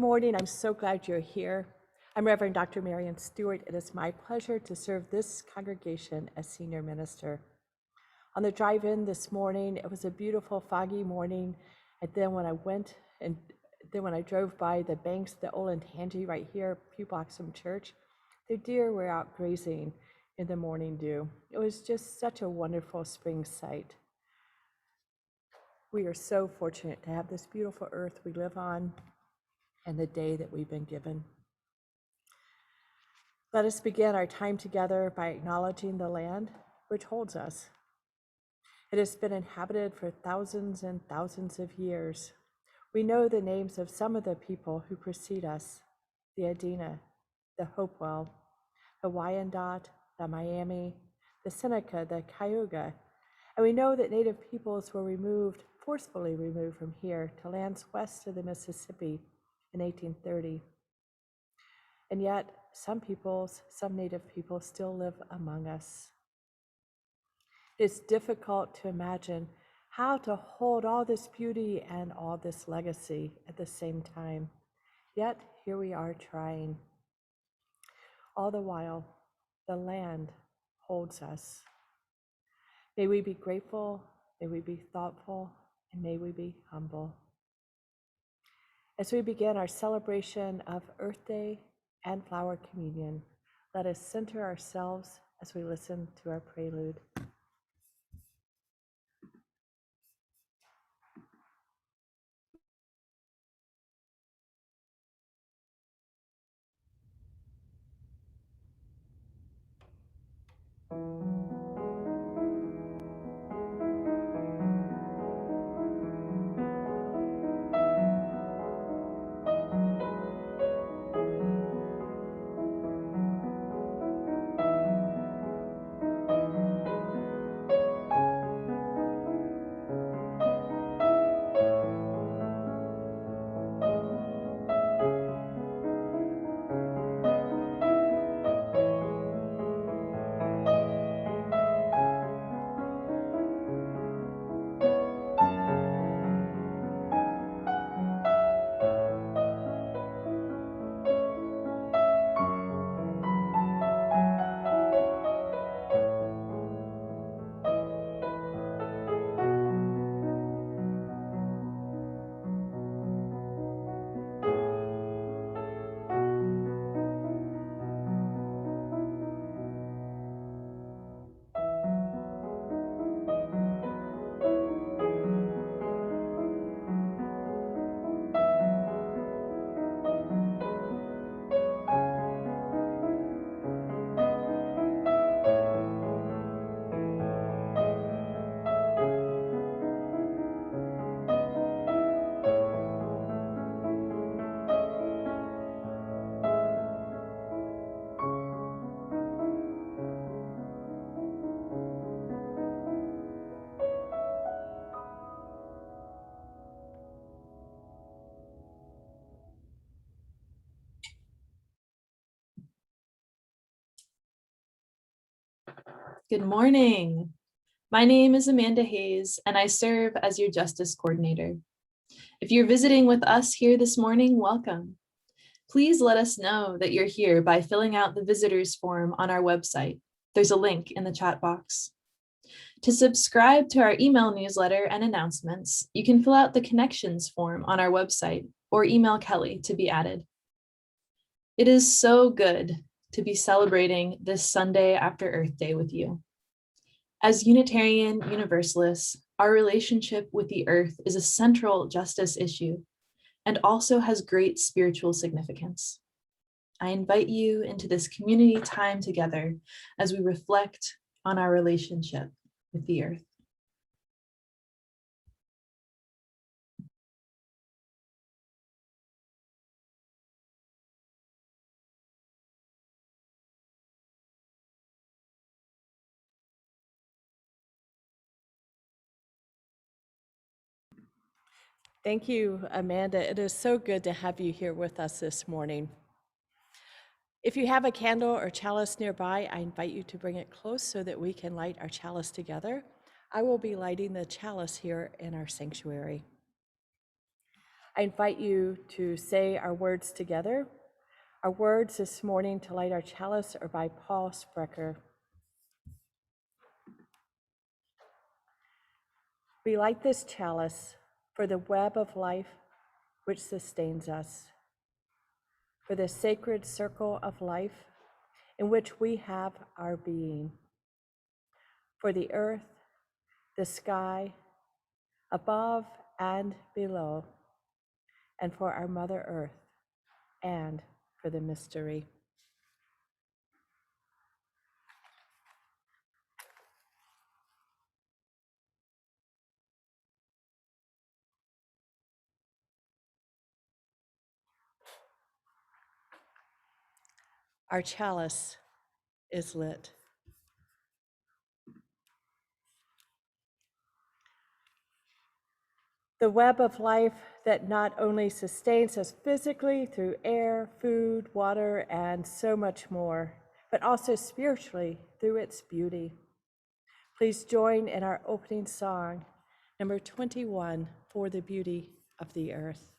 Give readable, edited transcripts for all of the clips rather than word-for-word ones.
morning. I'm so glad you're here. I'm Reverend Dr. Marian Stewart. It is my pleasure to serve this congregation as senior minister. On the drive-in this morning, it was a beautiful foggy morning, and then when I drove by the banks of the Olentangy right here, a few blocks from church, the deer were out grazing in the morning dew. It was just such a wonderful spring sight. We are so fortunate to have this beautiful earth we live on and the day that we've been given. Let us begin our time together by acknowledging the land which holds us. It has been inhabited for thousands and thousands of years. We know the names of some of the people who precede us: the Adena, the Hopewell, the Wyandotte, the Miami, the Seneca, the Cayuga, and we know that Native peoples were forcefully removed from here to lands west of the Mississippi in 1830. And yet, some Native people still live among us. It's difficult to imagine how to hold all this beauty and all this legacy at the same time. Yet, here we are trying. All the while, the land holds us. May we be grateful, may we be thoughtful, and may we be humble. As we begin our celebration of Earth Day and Flower Communion, let us center ourselves as we listen to our prelude. Good morning. My name is Amanda Hayes, and I serve as your Justice Coordinator. If you're visiting with us here this morning, welcome. Please let us know that you're here by filling out the visitors form on our website. There's a link in the chat box. To subscribe to our email newsletter and announcements, you can fill out the connections form on our website or email Kelly to be added. It is so good to be celebrating this Sunday after Earth Day with you. As Unitarian Universalists, our relationship with the earth is a central justice issue and also has great spiritual significance. I invite you into this community time together as we reflect on our relationship with the earth. Thank you, Amanda. It is so good to have you here with us this morning. If you have a candle or chalice nearby, I invite you to bring it close so that we can light our chalice together. I will be lighting the chalice here in our sanctuary. I invite you to say our words together. Our words this morning to light our chalice are by Paul Sprecher. We light this chalice for the web of life which sustains us, for the sacred circle of life in which we have our being, for the earth, the sky, above and below, and for our Mother Earth, and for the mystery. Our chalice is lit. The web of life that not only sustains us physically through air, food, water, and so much more, but also spiritually through its beauty. Please join in our opening song, number 21, For the Beauty of the Earth.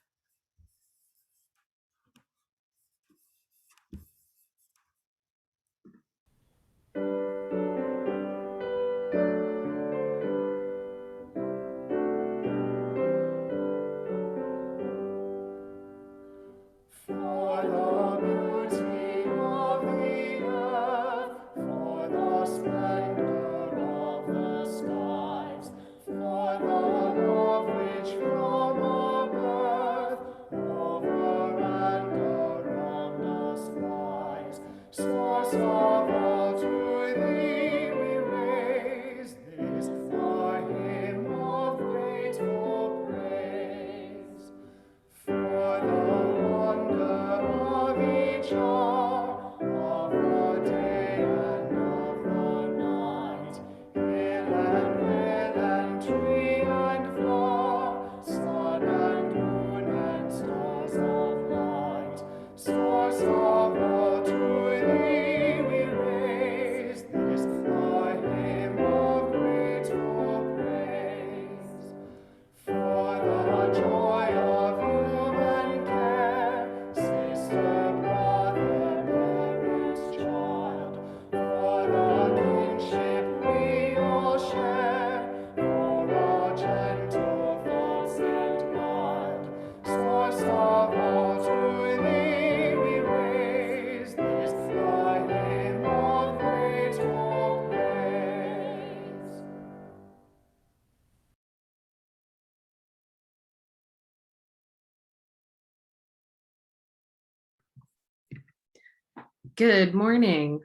Good morning.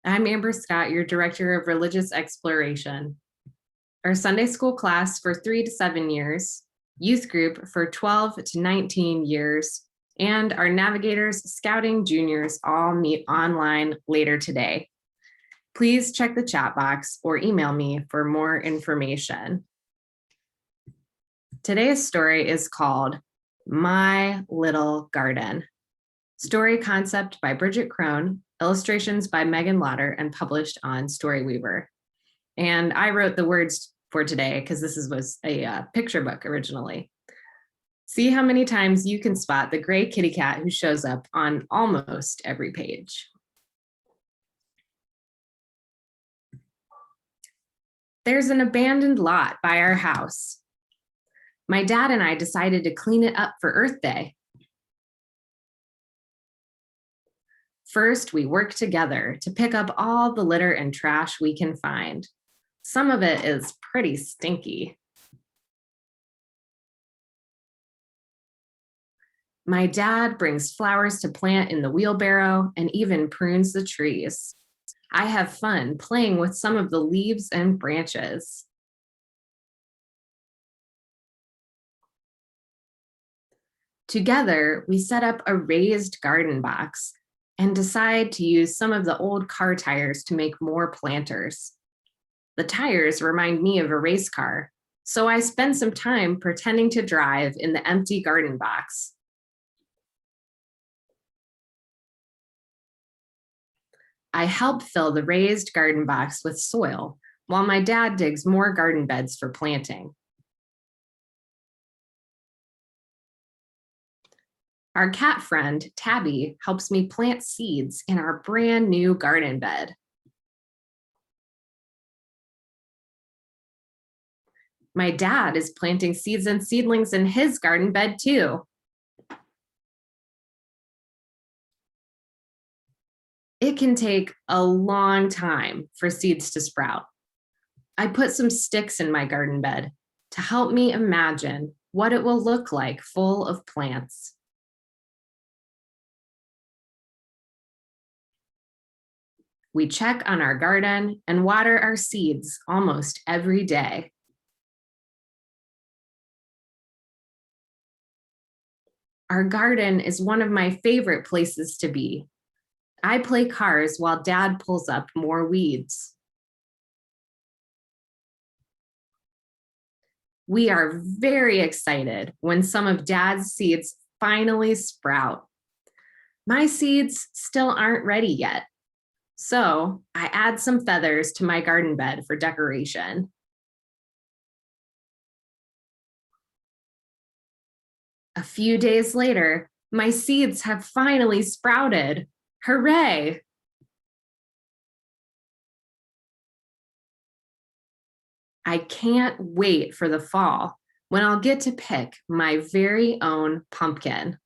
I'm Amber Scott, your Director of Religious Exploration. Our Sunday school class for 3 to 7 years, youth group for 12 to 19 years, and our navigators, scouting juniors all meet online later today. Please check the chat box or email me for more information. Today's story is called My Little Garden. Story concept by Bridget Crone, illustrations by Megan Lauder, and published on Storyweaver. And I wrote the words for today because this was a picture book originally. See how many times you can spot the gray kitty cat who shows up on almost every page. There's an abandoned lot by our house. My dad and I decided to clean it up for Earth Day. First, we work together to pick up all the litter and trash we can find. Some of it is pretty stinky. My dad brings flowers to plant in the wheelbarrow and even prunes the trees. I have fun playing with some of the leaves and branches. Together, we set up a raised garden box and decide to use some of the old car tires to make more planters. The tires remind me of a race car, so I spend some time pretending to drive in the empty garden box. I help fill the raised garden box with soil while my dad digs more garden beds for planting. Our cat friend, Tabby, helps me plant seeds in our brand new garden bed. My dad is planting seeds and seedlings in his garden bed too. It can take a long time for seeds to sprout. I put some sticks in my garden bed to help me imagine what it will look like full of plants. We check on our garden and water our seeds almost every day. Our garden is one of my favorite places to be. I play cars while Dad pulls up more weeds. We are very excited when some of Dad's seeds finally sprout. My seeds still aren't ready yet, so I add some feathers to my garden bed for decoration. A few days later, my seeds have finally sprouted. Hooray! I can't wait for the fall when I'll get to pick my very own pumpkin.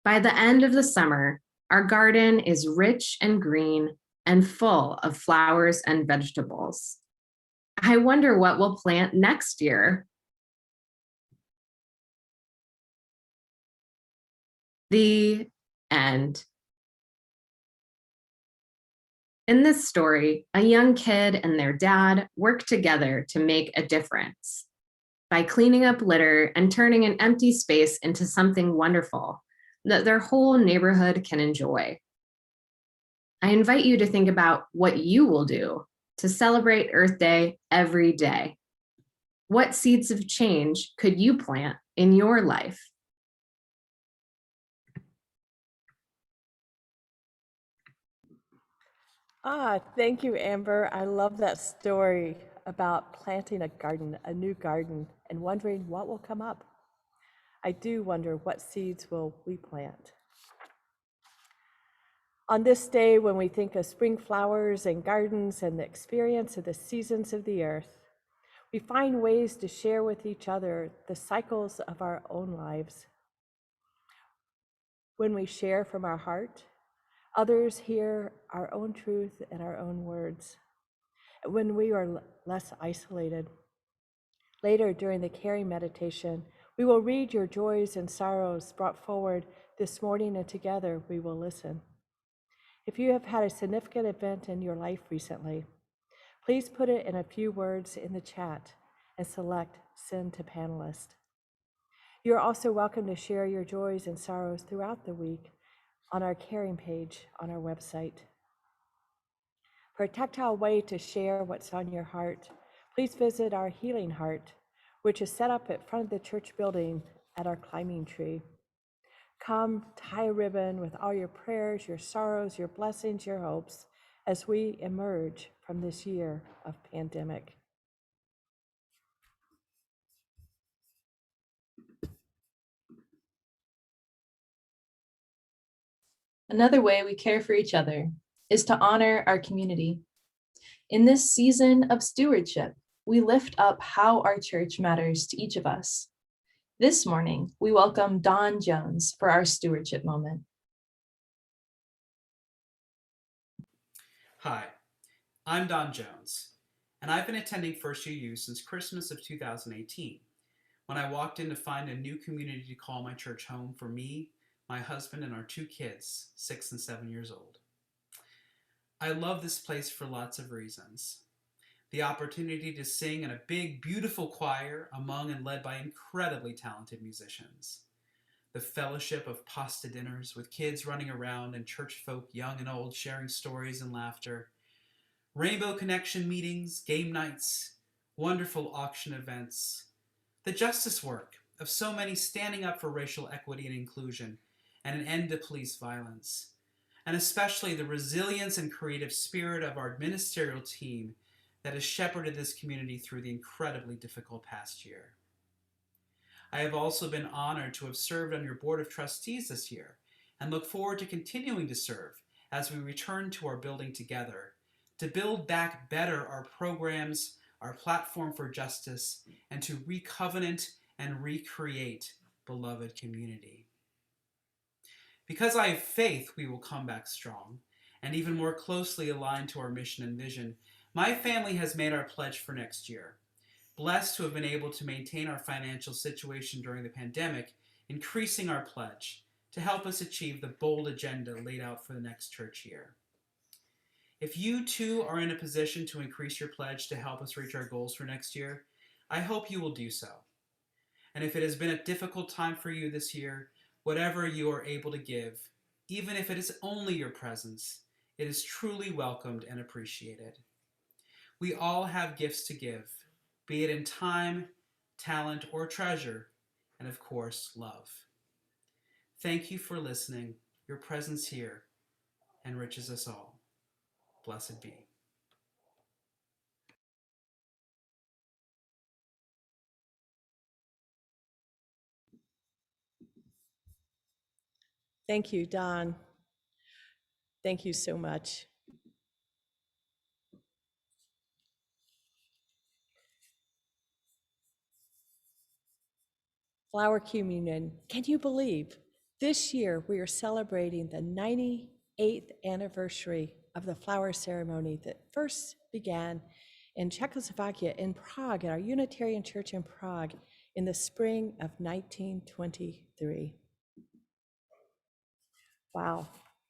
By the end of the summer, our garden is rich and green and full of flowers and vegetables. I wonder what we'll plant next year. The end. In this story, a young kid and their dad work together to make a difference by cleaning up litter and turning an empty space into something wonderful that their whole neighborhood can enjoy. I invite you to think about what you will do to celebrate Earth Day every day. What seeds of change could you plant in your life? Thank you, Amber. I love that story about planting a garden, a new garden, and wondering what will come up. I do wonder what seeds will we plant. On this day, when we think of spring flowers and gardens and the experience of the seasons of the earth, we find ways to share with each other the cycles of our own lives. When we share from our heart, others hear our own truth and our own words. When we are less isolated. Later, during the caring meditation, we will read your joys and sorrows brought forward this morning, and together we will listen. If you have had a significant event in your life recently, please put it in a few words in the chat and select Send to Panelist. You are also welcome to share your joys and sorrows throughout the week on our caring page on our website. For a tactile way to share what's on your heart, please visit our Healing Heart, which is set up at front of the church building at our climbing tree. Come, tie a ribbon with all your prayers, your sorrows, your blessings, your hopes, as we emerge from this year of pandemic. Another way we care for each other is to honor our community. In this season of stewardship, we lift up how our church matters to each of us. This morning, we welcome Don Jones for our stewardship moment. Hi, I'm Don Jones, and I've been attending First UU since Christmas of 2018, when I walked in to find a new community to call my church home for me, my husband, and our two kids, 6 and 7 years old. I love this place for lots of reasons. The opportunity to sing in a big, beautiful choir among and led by incredibly talented musicians. The fellowship of pasta dinners with kids running around and church folk, young and old, sharing stories and laughter. Rainbow Connection meetings, game nights, wonderful auction events. The justice work of so many standing up for racial equity and inclusion and an end to police violence. And especially the resilience and creative spirit of our ministerial team that has shepherded this community through the incredibly difficult past year. I have also been honored to have served on your board of trustees this year and look forward to continuing to serve as we return to our building together to build back better our programs, our platform for justice, and to recovenant and recreate beloved community. Because I have faith we will come back strong and even more closely aligned to our mission and vision, my family has made our pledge for next year. Blessed to have been able to maintain our financial situation during the pandemic, increasing our pledge to help us achieve the bold agenda laid out for the next church year. If you too are in a position to increase your pledge to help us reach our goals for next year, I hope you will do so. And if it has been a difficult time for you this year, whatever you are able to give, even if it is only your presence, it is truly welcomed and appreciated. We all have gifts to give, be it in time, talent, or treasure, and of course, love. Thank you for listening. Your presence here enriches us all. Blessed be. Thank you, Don. Thank you so much. Flower Communion, can you believe this year we are celebrating the 98th anniversary of the flower ceremony that first began in Czechoslovakia, in Prague, at our Unitarian church in Prague in the spring of 1923. Wow,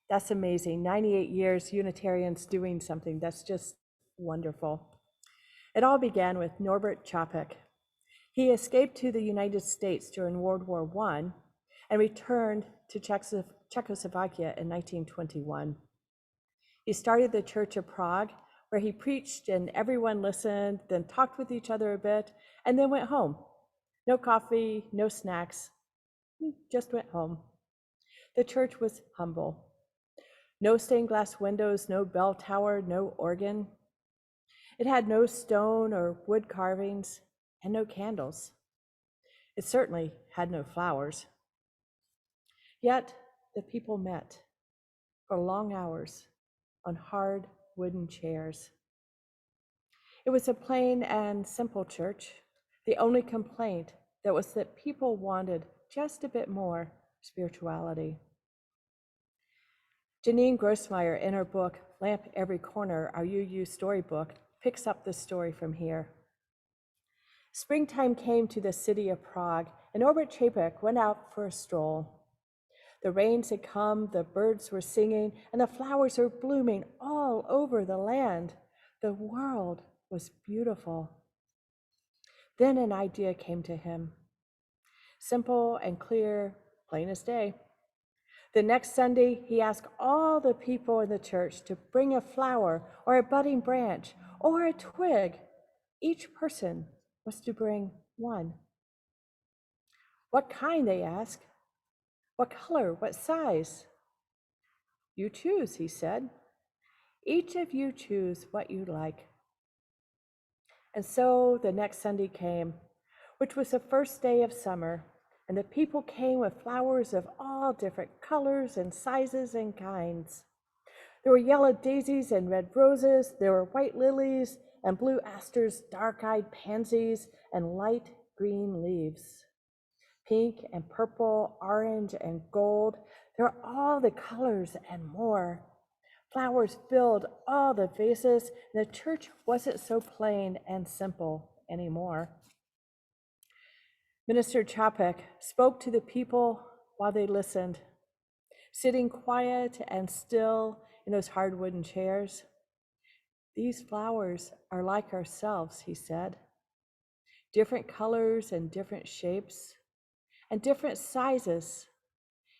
that's amazing. 98 years, Unitarians doing something. That's just wonderful. It all began with Norbert Čapek. He escaped to the United States during World War I and returned to Czechoslovakia in 1921. He started the Church of Prague, where he preached and everyone listened, then talked with each other a bit, and then went home. No coffee, no snacks, he just went home. The church was humble. No stained glass windows, no bell tower, no organ. It had no stone or wood carvings and no candles. It certainly had no flowers. Yet the people met for long hours on hard wooden chairs. It was a plain and simple church. The only complaint that was that people wanted just a bit more spirituality. Janine Grossmeyer, in her book, Lamp Every Corner, our UU storybook, picks up the story from here. Springtime came to the city of Prague, and Norbert Čapek went out for a stroll. The rains had come, the birds were singing, and the flowers were blooming all over the land. The world was beautiful. Then an idea came to him. Simple and clear, plain as day. The next Sunday, he asked all the people in the church to bring a flower or a budding branch or a twig. Each person was to bring one. What kind, they asked. What color, what size? You choose, he said. Each of you choose what you like. And so the next Sunday came, which was the first day of summer, and the people came with flowers of all different colors and sizes and kinds. There were yellow daisies and red roses, there were white lilies and blue asters, dark-eyed pansies, and light green leaves. Pink and purple, orange and gold, there were all the colors and more. Flowers filled all the vases, and the church wasn't so plain and simple anymore. Minister Čapek spoke to the people while they listened, sitting quiet and still in those hard wooden chairs. These flowers are like ourselves, he said. Different colors and different shapes and different sizes,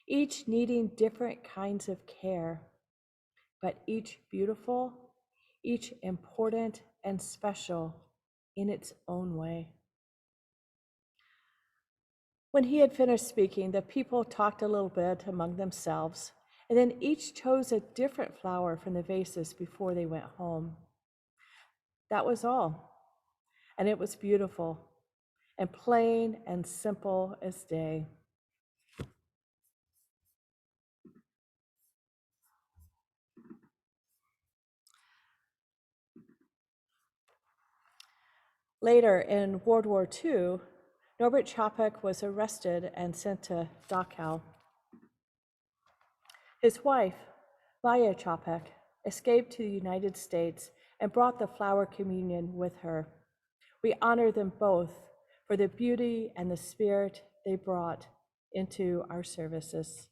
each needing different kinds of care, but each beautiful, each important and special in its own way. When he had finished speaking, the people talked a little bit among themselves, and then each chose a different flower from the vases before they went home. That was all, and it was beautiful, and plain and simple as day. Later in World War II, Norbert Chapek was arrested and sent to Dachau. His wife, Maya Chapek, escaped to the United States and brought the flower communion with her. We honor them both for the beauty and the spirit they brought into our services.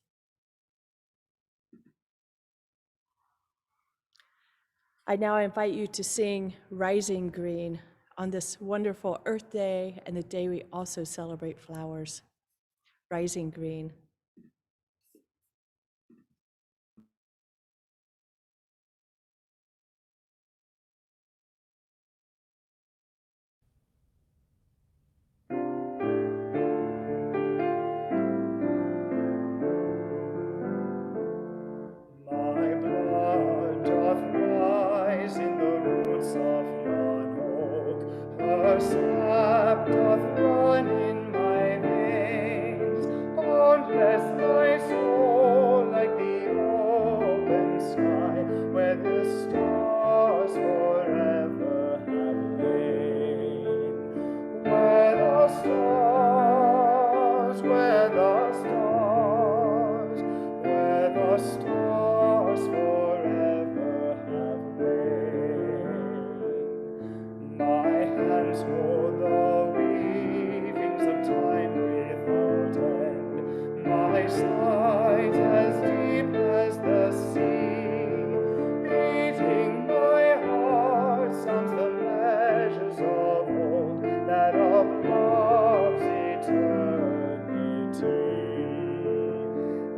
I now invite you to sing Rising Green on this wonderful Earth Day and the day we also celebrate flowers. Rising Green. My blood doth rise in the roots of yon oak, her sap doth run in my veins. Boundless my soul like the open sky, where the stars forever have lain. Where the stars, where the stars, where the stars forever have lain. My hands know the weavings of time without end, my sight as deep as the sea. Beating my heart sounds the measures of old, that of love's eternity.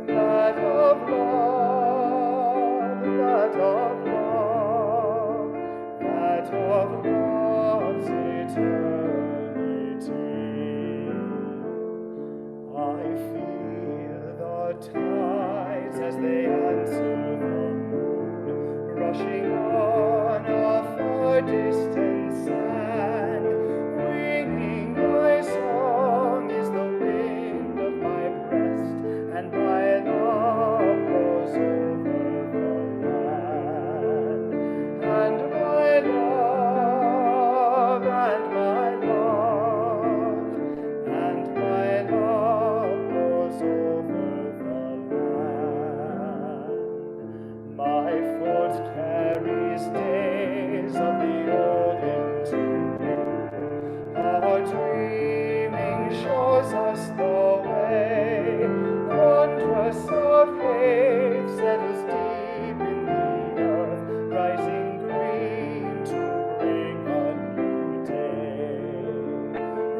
That of love, that of love, that of love's eternity. I feel the tides as they answer the moon, rushing on a far distant sand. Winging my song is the wind of my breast, and my love blows over the land. And my love, and my love, and my love blows over the land. My foot carries days of the old into new. Our dreaming shows us the way. Wondrous our faith settles deep in the earth, rising green to bring a new day.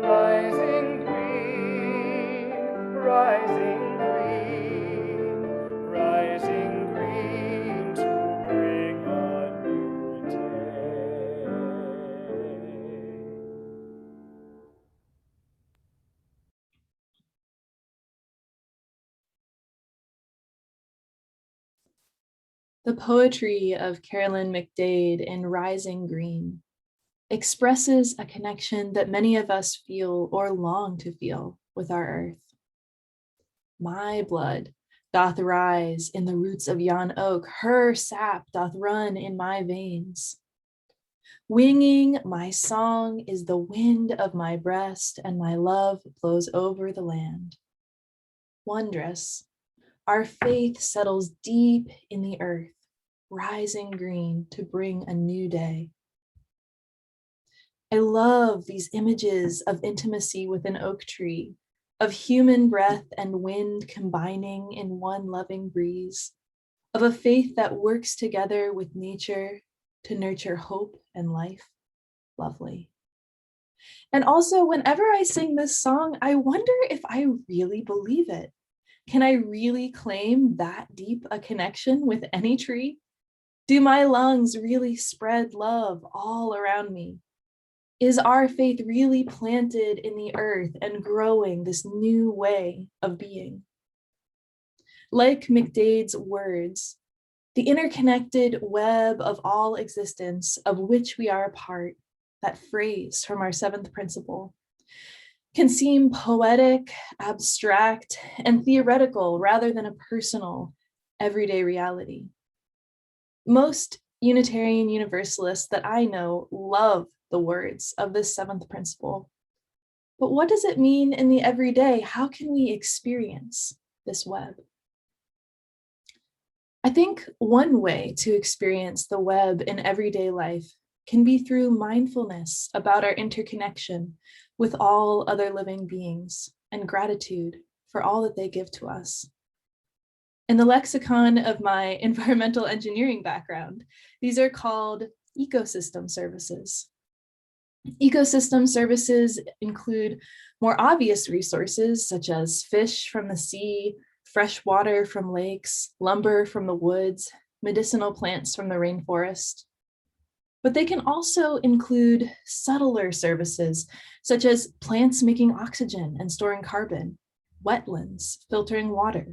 Rising green, rising green, rising green to bring a new day. The poetry of Carolyn McDade in Rising Green expresses a connection that many of us feel or long to feel with our earth. My blood doth rise in the roots of yon oak, her sap doth run in my veins. Winging my song is the wind of my breast, and my love blows over the land. Wondrous, our faith settles deep in the earth, rising green to bring a new day. I love these images of intimacy with an oak tree, of human breath and wind combining in one loving breeze, of a faith that works together with nature to nurture hope and life. Lovely. And also, whenever I sing this song, I wonder if I really believe it. Can I really claim that deep a connection with any tree? Do my lungs really spread love all around me? Is our faith really planted in the earth and growing this new way of being? Like McDade's words, the interconnected web of all existence of which we are a part, that phrase from our seventh principle, can seem poetic, abstract, and theoretical rather than a personal, everyday reality. Most Unitarian Universalists that I know love the words of this seventh principle. But what does it mean in the everyday? How can we experience this web? I think one way to experience the web in everyday life can be through mindfulness about our interconnection with all other living beings and gratitude for all that they give to us. In the lexicon of my environmental engineering background, these are called ecosystem services. Ecosystem services include more obvious resources such as fish from the sea, fresh water from lakes, lumber from the woods, medicinal plants from the rainforest. But they can also include subtler services such as plants making oxygen and storing carbon, wetlands filtering water,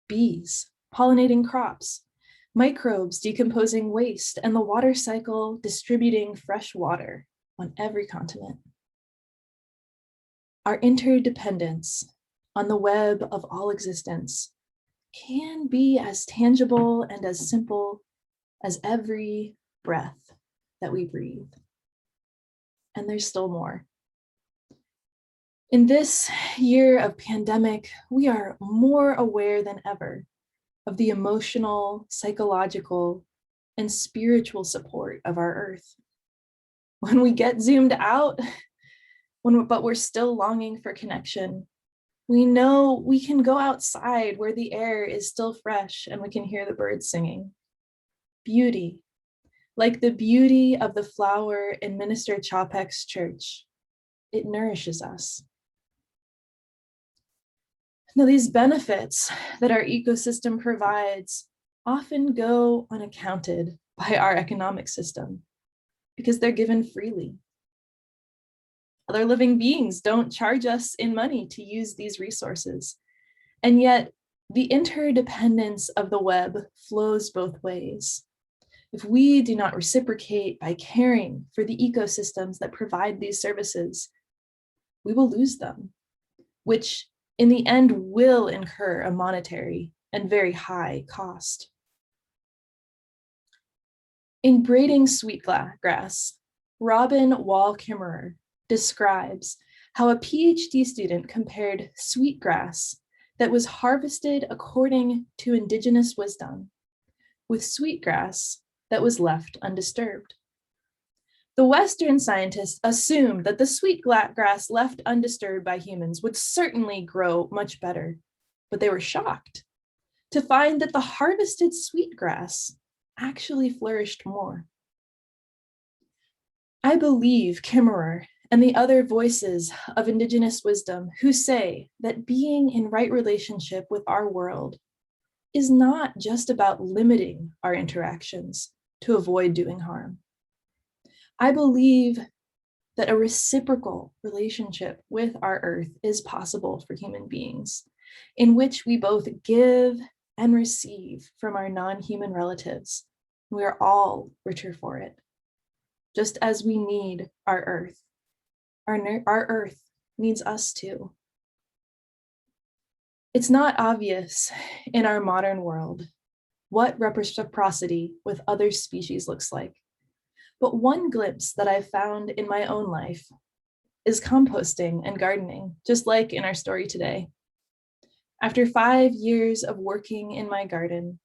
bees pollinating crops, microbes decomposing waste, and the water cycle distributing fresh water on every continent. Our interdependence on the web of all existence can be as tangible and as simple as every breath that we breathe. And there's still more. In this year of pandemic, we are more aware than ever of the emotional, psychological, and spiritual support of our Earth. When we get zoomed out, but we're still longing for connection, we know we can go outside where the air is still fresh and we can hear the birds singing. Beauty, like the beauty of the flower in Minister Chapek's church, it nourishes us. Now, these benefits that our ecosystem provides often go unaccounted by our economic system because they're given freely. Other living beings don't charge us in money to use these resources. And yet, the interdependence of the web flows both ways. If we do not reciprocate by caring for the ecosystems that provide these services, we will lose them, which in the end will incur a monetary and very high cost. In Braiding Sweetgrass, Robin Wall-Kimmerer describes how a PhD student compared sweetgrass that was harvested according to indigenous wisdom with sweetgrass that was left undisturbed. The Western scientists assumed that the sweetgrass left undisturbed by humans would certainly grow much better, but they were shocked to find that the harvested sweetgrass actually flourished more. I believe Kimmerer and the other voices of indigenous wisdom who say that being in right relationship with our world is not just about limiting our interactions to avoid doing harm. I believe that a reciprocal relationship with our Earth is possible for human beings, in which we both give and receive from our non-human relatives. We are all richer for it, just as we need our Earth. Our Earth needs us too. It's not obvious in our modern world what reciprocity with other species looks like. But one glimpse that I've found in my own life is composting and gardening, just like in our story today. After 5 years of working in my garden,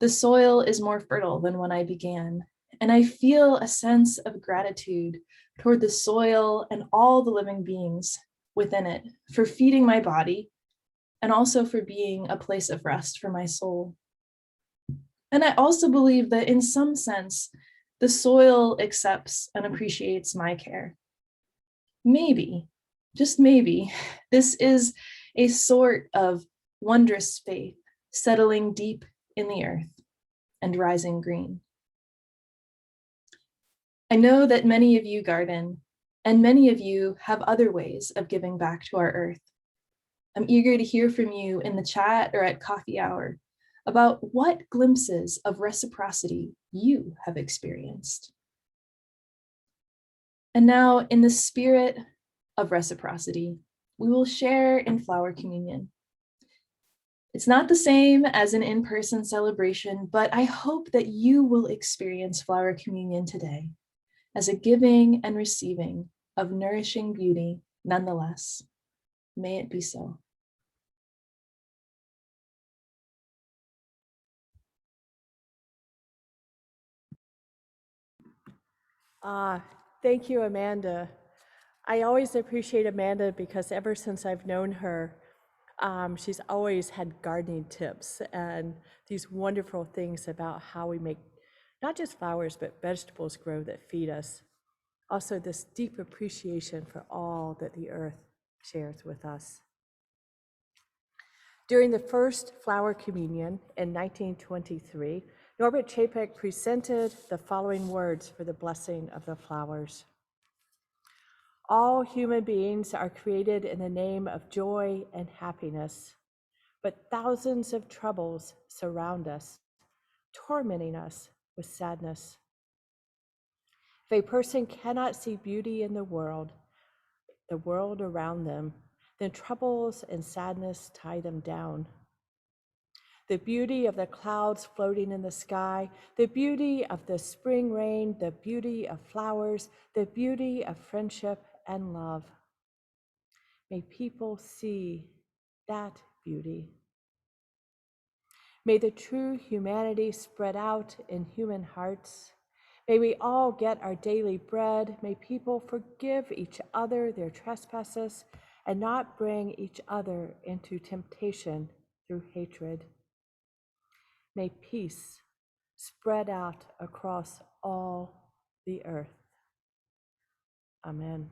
the soil is more fertile than when I began, and I feel a sense of gratitude toward the soil and all the living beings within it for feeding my body and also for being a place of rest for my soul. And I also believe that in some sense, the soil accepts and appreciates my care. Maybe, just maybe, this is a sort of wondrous faith settling deep in the earth and rising green. I know that many of you garden, and many of you have other ways of giving back to our earth. I'm eager to hear from you in the chat or at coffee hour about what glimpses of reciprocity you have experienced. And now, in the spirit of reciprocity, we will share in flower communion. It's not the same as an in-person celebration, but I hope that you will experience flower communion today as a giving and receiving of nourishing beauty nonetheless. May it be so. Thank you, Amanda. I always appreciate Amanda because ever since I've known her, she's always had gardening tips and these wonderful things about how we make not just flowers, but vegetables grow that feed us. Also, this deep appreciation for all that the earth shares with us. During the first flower communion in 1923, Norbert Chapek presented the following words for the blessing of the flowers. All human beings are created in the name of joy and happiness, but thousands of troubles surround us, tormenting us with sadness. If a person cannot see beauty in the world around them, then troubles and sadness tie them down. The beauty of the clouds floating in the sky, the beauty of the spring rain, the beauty of flowers, the beauty of friendship and love. May people see that beauty. May the true humanity spread out in human hearts. May we all get our daily bread. May people forgive each other their trespasses and not bring each other into temptation through hatred. May peace spread out across all the earth. Amen.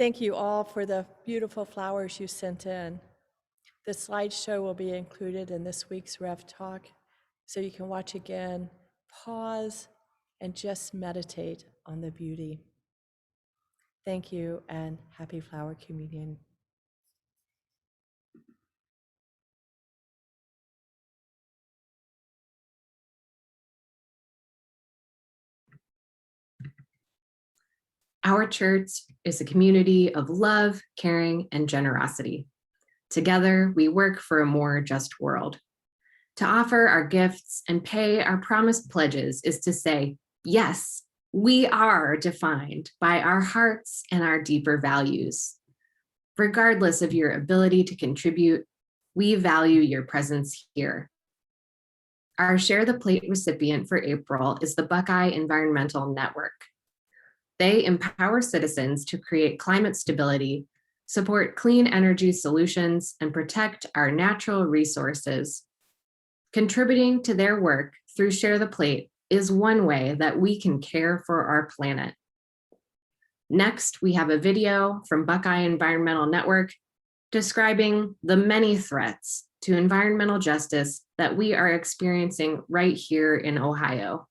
Thank you all for the beautiful flowers you sent in. The slideshow will be included in this week's Rev Talk, so you can watch again, pause, and just meditate on the beauty. Thank you, and happy flower communion. Our church is a community of love, caring, and generosity. Together, we work for a more just world. To offer our gifts and pay our promised pledges is to say, yes, we are defined by our hearts and our deeper values. Regardless of your ability to contribute, we value your presence here. Our Share the Plate recipient for April is the Buckeye Environmental Network. They empower citizens to create climate stability, support clean energy solutions, and protect our natural resources. Contributing to their work through Share the Plate is one way that we can care for our planet. Next, we have a video from Buckeye Environmental Network describing the many threats to environmental justice that we are experiencing right here in Ohio.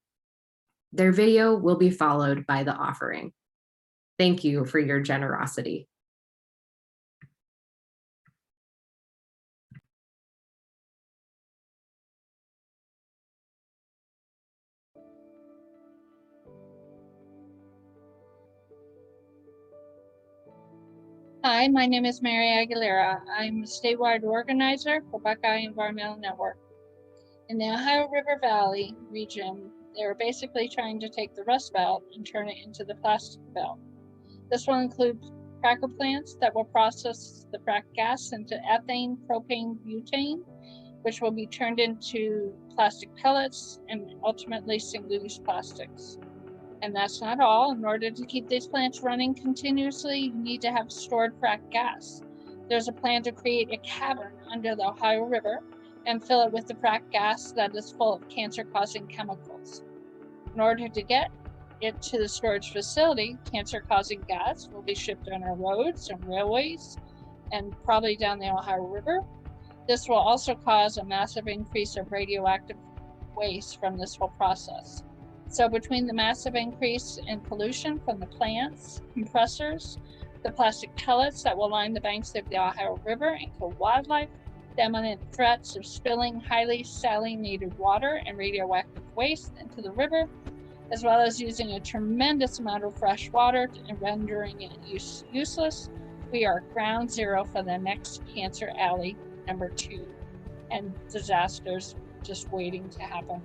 Their video will be followed by the offering. Thank you for your generosity. Hi, my name is Mary Aguilera. I'm a statewide organizer for Buckeye Environmental Network. In the Ohio River Valley region, they're basically trying to take the Rust Belt and turn it into the plastic belt. This will include cracker plants that will process the frack gas into ethane, propane, butane, which will be turned into plastic pellets and ultimately single-use plastics. And that's not all. In order to keep these plants running continuously, you need to have stored frack gas. There's a plan to create a cavern under the Ohio River and fill it with the frack gas that is full of cancer-causing chemicals. In order to get it to the storage facility, cancer-causing gas will be shipped on our roads and railways and probably down the Ohio River. This will also cause a massive increase of radioactive waste from this whole process. So between the massive increase in pollution from the plants, compressors, the plastic pellets that will line the banks of the Ohio River and kill wildlife, the imminent threats of spilling highly salinated water and radioactive waste into the river, as well as using a tremendous amount of fresh water and rendering it useless, we are ground zero for the next Cancer Alley #2, and disasters just waiting to happen.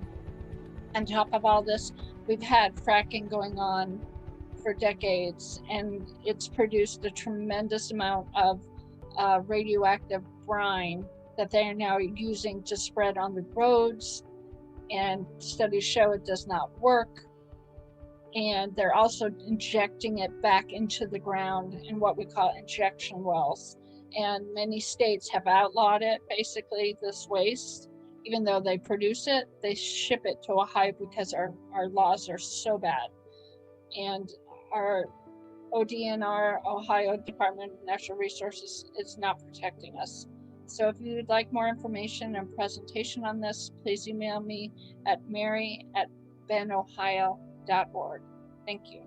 On top of all this, we've had fracking going on for decades, and it's produced a tremendous amount of radioactive brine that they are now using to spread on the roads, and studies show it does not work. And they're also injecting it back into the ground in what we call injection wells. And many states have outlawed it, basically this waste. Even though they produce it, they ship it to Ohio because our laws are so bad. And our ODNR, Ohio Department of Natural Resources, is not protecting us. So if you'd like more information and presentation on this, please email me at mary@benohio.org. Thank you.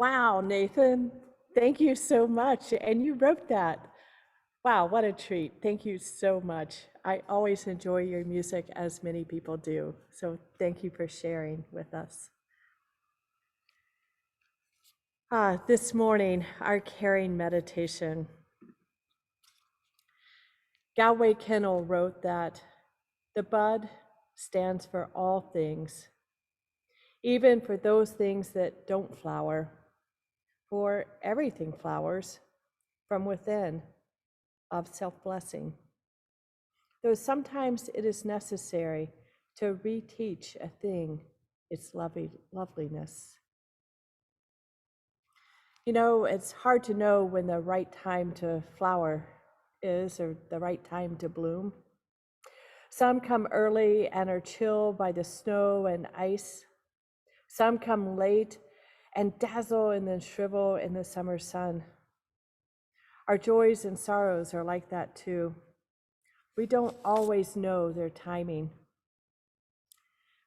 Wow, Nathan, thank you so much. And you wrote that. Wow, what a treat. Thank you so much. I always enjoy your music, as many people do. So thank you for sharing with us. This morning, our caring meditation. Galway Kinnell wrote that the bud stands for all things, even for those things that don't flower, for everything flowers from within of self-blessing. Though sometimes it is necessary to reteach a thing its loveliness. You know, it's hard to know when the right time to flower is or the right time to bloom. Some come early and are chilled by the snow and ice. Some come late and dazzle and then shrivel in the summer sun. Our joys and sorrows are like that too. We don't always know their timing.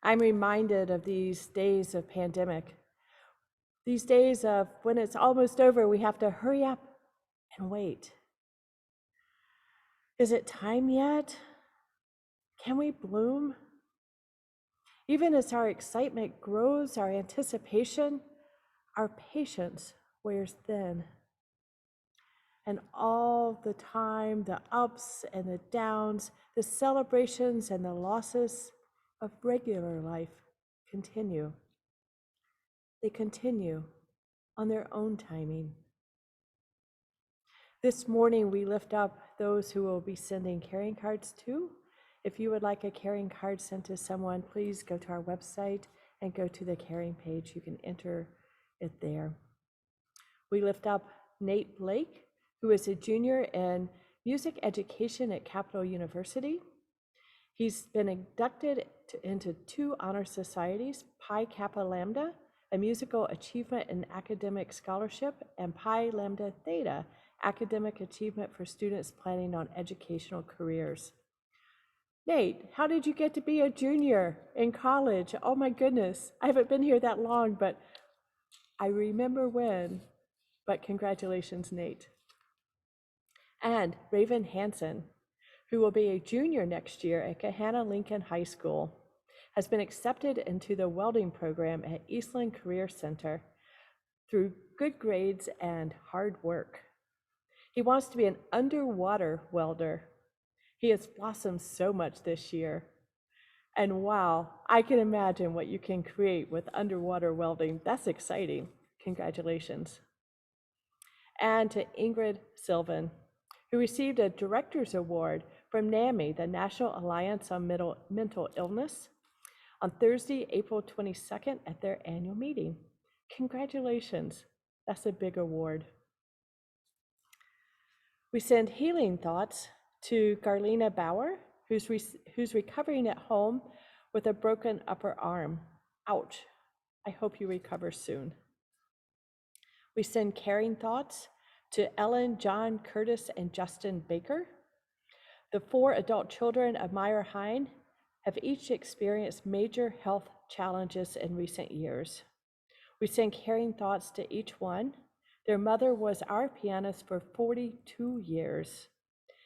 I'm reminded of these days of pandemic, these days of when it's almost over, we have to hurry up and wait. Is it time yet? Can we bloom? Even as our excitement grows, our anticipation, our patience wears thin. And all the time, the ups and the downs, the celebrations and the losses of regular life continue. They continue on their own timing. This morning, we lift up those who will be sending caring cards to. If you would like a caring card sent to someone, please go to our website and go to the caring page. You can enter it there. We lift up Nate Blake, who is a junior in music education at Capital University. He's been inducted into 2 honor societies, Pi Kappa Lambda, a musical achievement and academic scholarship, and Pi Lambda Theta, academic achievement for students planning on educational careers. Nate, how did you get to be a junior in college? Oh my goodness, I haven't been here that long, but I remember when. But congratulations, Nate. And Raven Hansen, who will be a junior next year at Gahanna Lincoln High School, has been accepted into the welding program at Eastland Career Center through good grades and hard work. He wants to be an underwater welder. He has blossomed so much this year. And wow, I can imagine what you can create with underwater welding. That's exciting. Congratulations. And to Ingrid Sylvan, who received a Director's Award from NAMI, the National Alliance on Mental Illness, on Thursday, April 22nd at their annual meeting. Congratulations. That's a big award. We send healing thoughts to Garlina Bauer, who's recovering at home with a broken upper arm. Ouch. I hope you recover soon. We send caring thoughts to Ellen, John, Curtis, and Justin Baker. The 4 adult children of Meyer Hine have each experienced major health challenges in recent years. We send caring thoughts to each one. Their mother was our pianist for 42 years,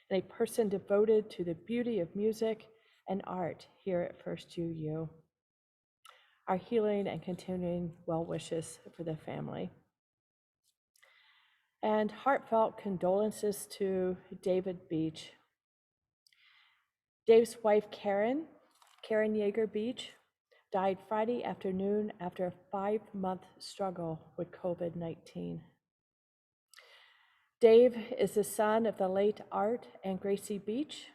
and a person devoted to the beauty of music and art here at First UU. Our healing and continuing well wishes for the family. And heartfelt condolences to David Beach. Dave's wife, Karen Yeager Beach, died Friday afternoon after a 5-month struggle with COVID-19. Dave is the son of the late Art and Gracie Beach,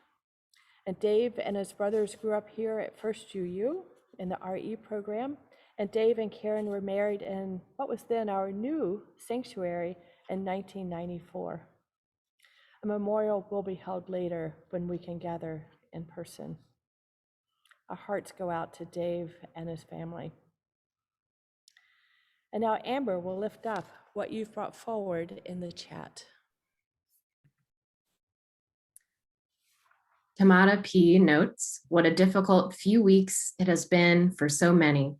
and Dave and his brothers grew up here at First UU in the RE program, and Dave and Karen were married in what was then our new sanctuary in 1994. A memorial will be held later when we can gather in person. Our hearts go out to Dave and his family. And now Amber will lift up what you've brought forward in the chat. Tamara P. notes, what a difficult few weeks it has been for so many.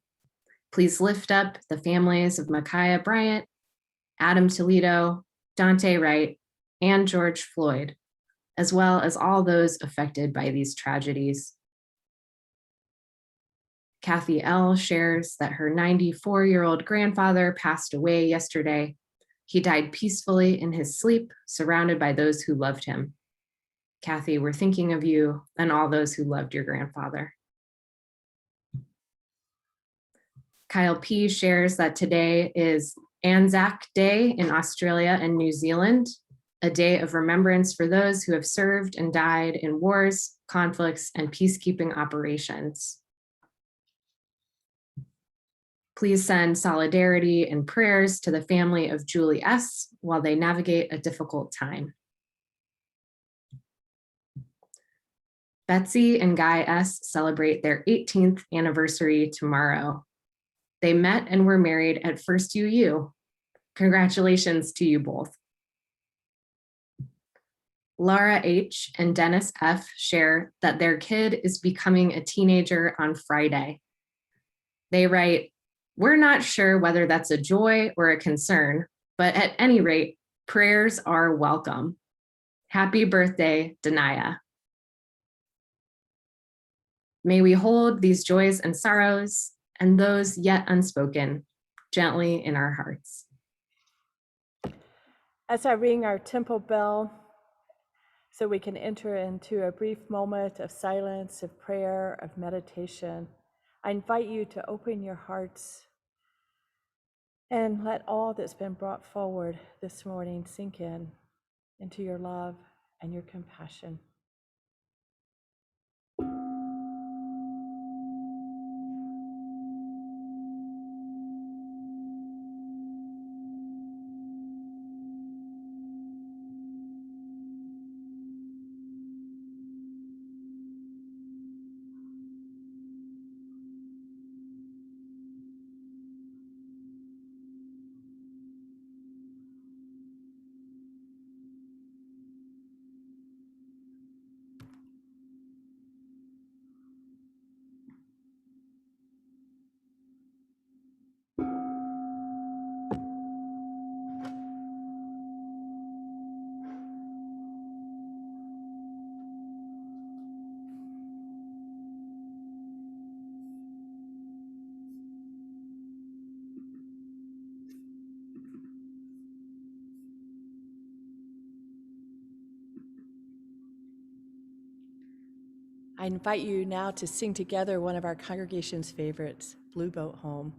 Please lift up the families of Micaiah Bryant, Adam Toledo, Dante Wright, and George Floyd, as well as all those affected by these tragedies. Kathy L. shares that her 94-year-old grandfather passed away yesterday. He died peacefully in his sleep, surrounded by those who loved him. Kathy, we're thinking of you and all those who loved your grandfather. Kyle P. shares that today is Anzac Day in Australia and New Zealand, a day of remembrance for those who have served and died in wars, conflicts, and peacekeeping operations. Please send solidarity and prayers to the family of Julie S. while they navigate a difficult time. Betsy and Guy S. celebrate their 18th anniversary tomorrow. They met and were married at First UU. Congratulations to you both. Laura H. and Dennis F. share that their kid is becoming a teenager on Friday. They write, "We're not sure whether that's a joy or a concern, but at any rate, prayers are welcome. Happy birthday, Denaya." May we hold these joys and sorrows and those yet unspoken gently in our hearts. As I ring our temple bell, so we can enter into a brief moment of silence, of prayer, of meditation, I invite you to open your hearts and let all that's been brought forward this morning sink in into your love and your compassion. I invite you now to sing together one of our congregation's favorites, Blue Boat Home.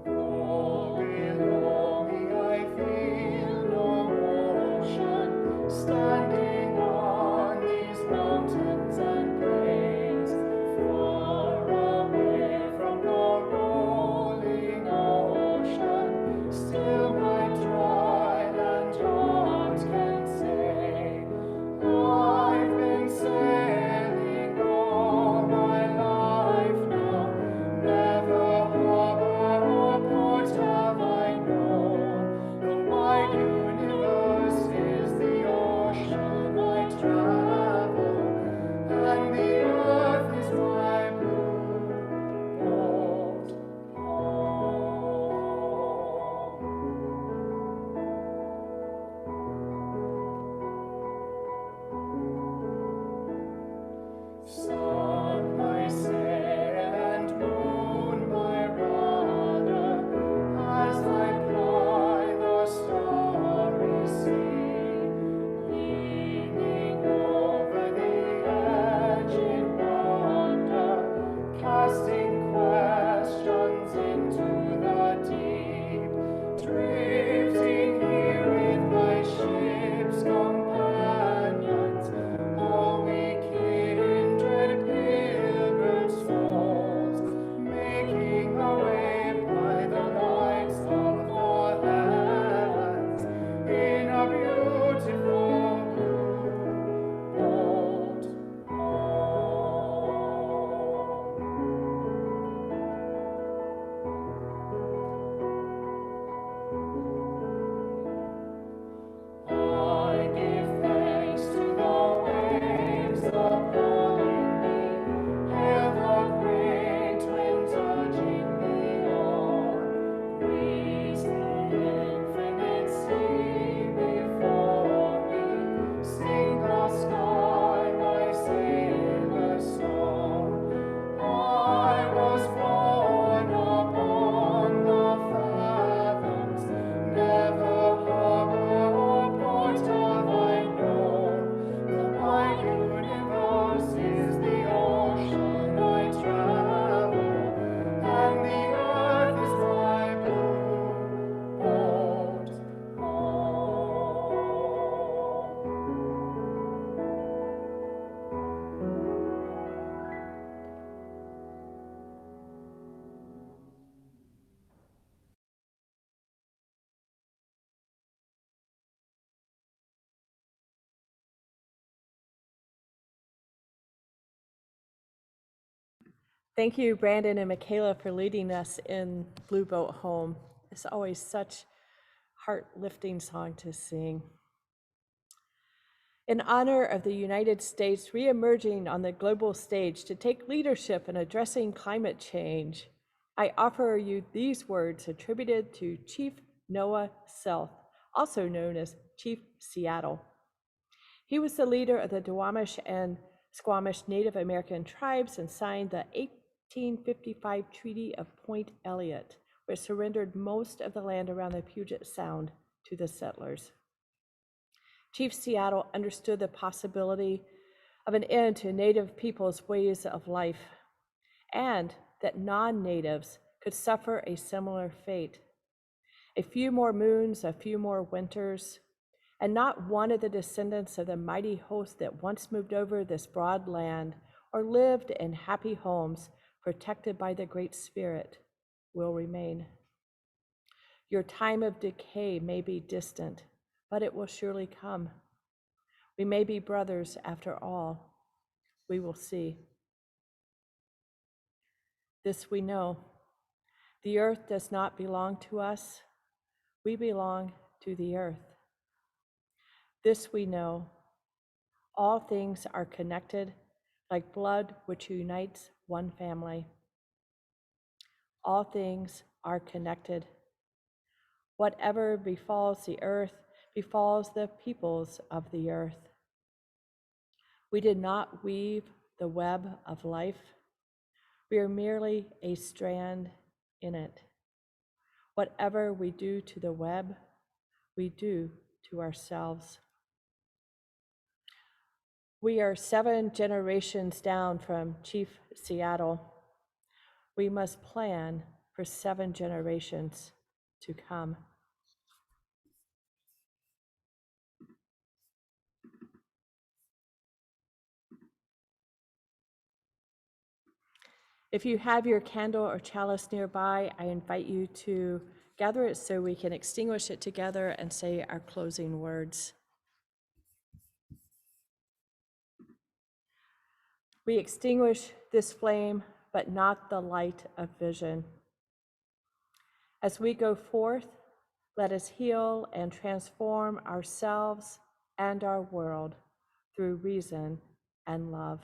Though below me I feel no motion, standing on these mountains and Thank you, Brandon and Michaela, for leading us in Blue Boat Home. It's always such heart-lifting song to sing. In honor of the United States re-emerging on the global stage to take leadership in addressing climate change, I offer you these words attributed to Chief Noah Self, also known as Chief Seattle. He was the leader of the Duwamish and Squamish Native American tribes and signed the 1855 Treaty of Point Elliott, which surrendered most of the land around the Puget Sound to the settlers. Chief Seattle understood the possibility of an end to Native peoples' ways of life, and that non-natives could suffer a similar fate. A few more moons, a few more winters, and not one of the descendants of the mighty host that once moved over this broad land or lived in happy homes protected by the Great Spirit will remain. Your time of decay may be distant, but it will surely come. We may be brothers after all. We will see. This we know. The earth does not belong to us. We belong to the earth. This we know. All things are connected, like blood which unites one family. All things are connected. Whatever befalls the earth befalls the peoples of the earth. We did not weave the web of life. We are merely a strand in it. Whatever we do to the web, we do to ourselves. We are 7 generations down from Chief Seattle. We must plan for 7 generations to come. If you have your candle or chalice nearby, I invite you to gather it so we can extinguish it together and say our closing words. We extinguish this flame, but not the light of vision. As we go forth, let us heal and transform ourselves and our world through reason and love.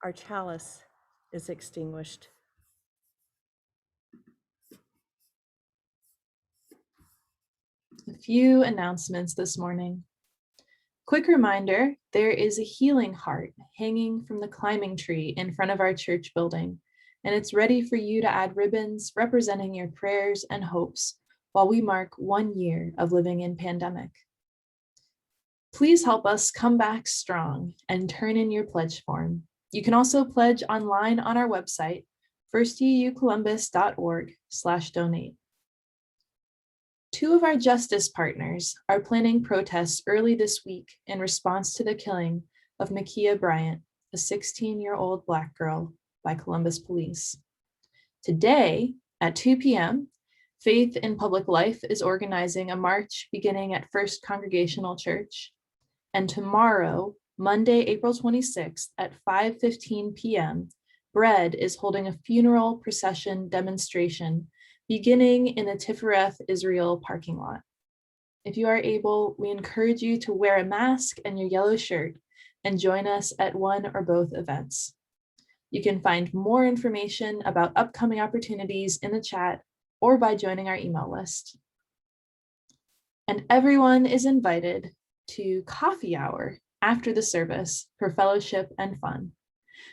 Our chalice is extinguished. A few announcements this morning. Quick reminder, there is a healing heart hanging from the climbing tree in front of our church building, and it's ready for you to add ribbons representing your prayers and hopes while we mark 1 year of living in pandemic. Please help us come back strong and turn in your pledge form. You can also pledge online on our website, firstucolumbus.org/donate. 2 of our justice partners are planning protests early this week in response to the killing of Ma'Khia Bryant, a 16-year-old Black girl, by Columbus police. Today at 2 p.m., Faith in Public Life is organizing a march beginning at First Congregational Church. And tomorrow, Monday, April 26th at 5:15 p.m., Bread is holding a funeral procession demonstration beginning in the Tifereth Israel parking lot. If you are able, we encourage you to wear a mask and your yellow shirt and join us at one or both events. You can find more information about upcoming opportunities in the chat or by joining our email list. And everyone is invited to coffee hour after the service for fellowship and fun.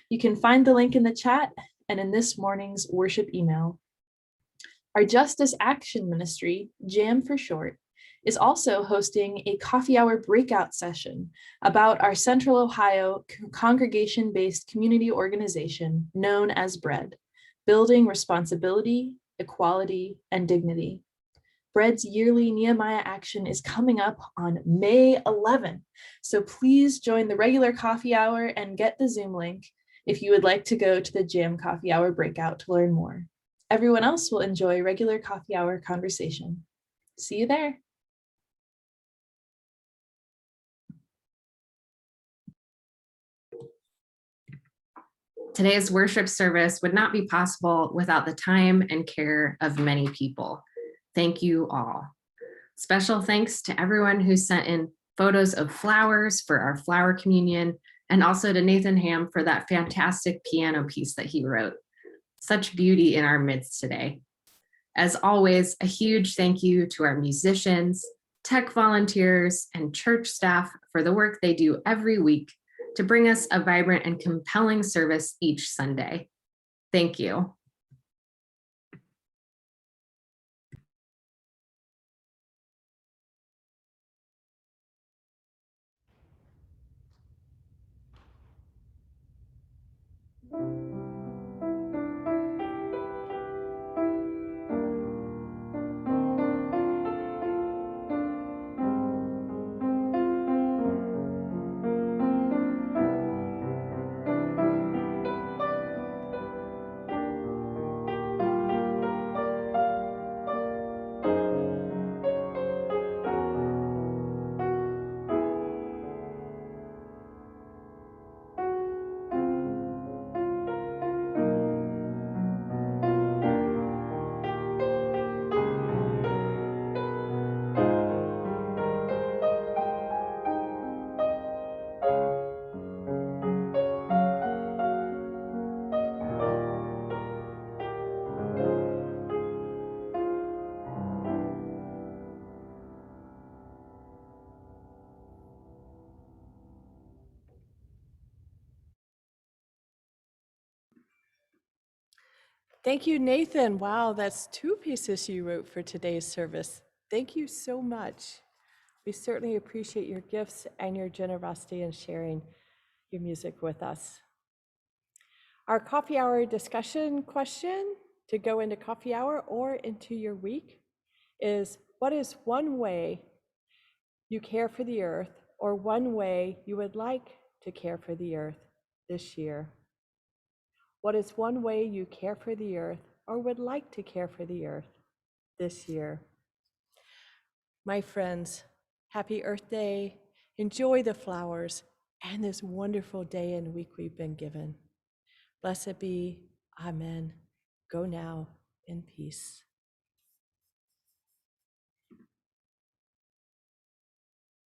You can find the link in the chat and in this morning's worship email. Our Justice Action Ministry, JAM for short, is also hosting a coffee hour breakout session about our Central Ohio congregation-based community organization known as BREAD, Building Responsibility, Equality, and Dignity. BREAD's yearly Nehemiah action is coming up on May 11, so please join the regular coffee hour and get the Zoom link if you would like to go to the JAM coffee hour breakout to learn more. Everyone else will enjoy regular coffee hour conversation. See you there. Today's worship service would not be possible without the time and care of many people. Thank you all. Special thanks to everyone who sent in photos of flowers for our flower communion, and also to Nathan Ham for that fantastic piano piece that he wrote. Such beauty in our midst today. As always, a huge thank you to our musicians, tech volunteers, and church staff for the work they do every week to bring us a vibrant and compelling service each Sunday. Thank you. Thank you, Nathan. Wow, that's 2 pieces you wrote for today's service. Thank you so much. We certainly appreciate your gifts and your generosity in sharing your music with us. Our coffee hour discussion question to go into coffee hour or into your week is, what is one way you care for the earth, or one way you would like to care for the earth this year? What is one way you care for the earth or would like to care for the earth this year? My friends, happy Earth Day. Enjoy the flowers and this wonderful day and week we've been given. Blessed be. Amen. Go now in peace.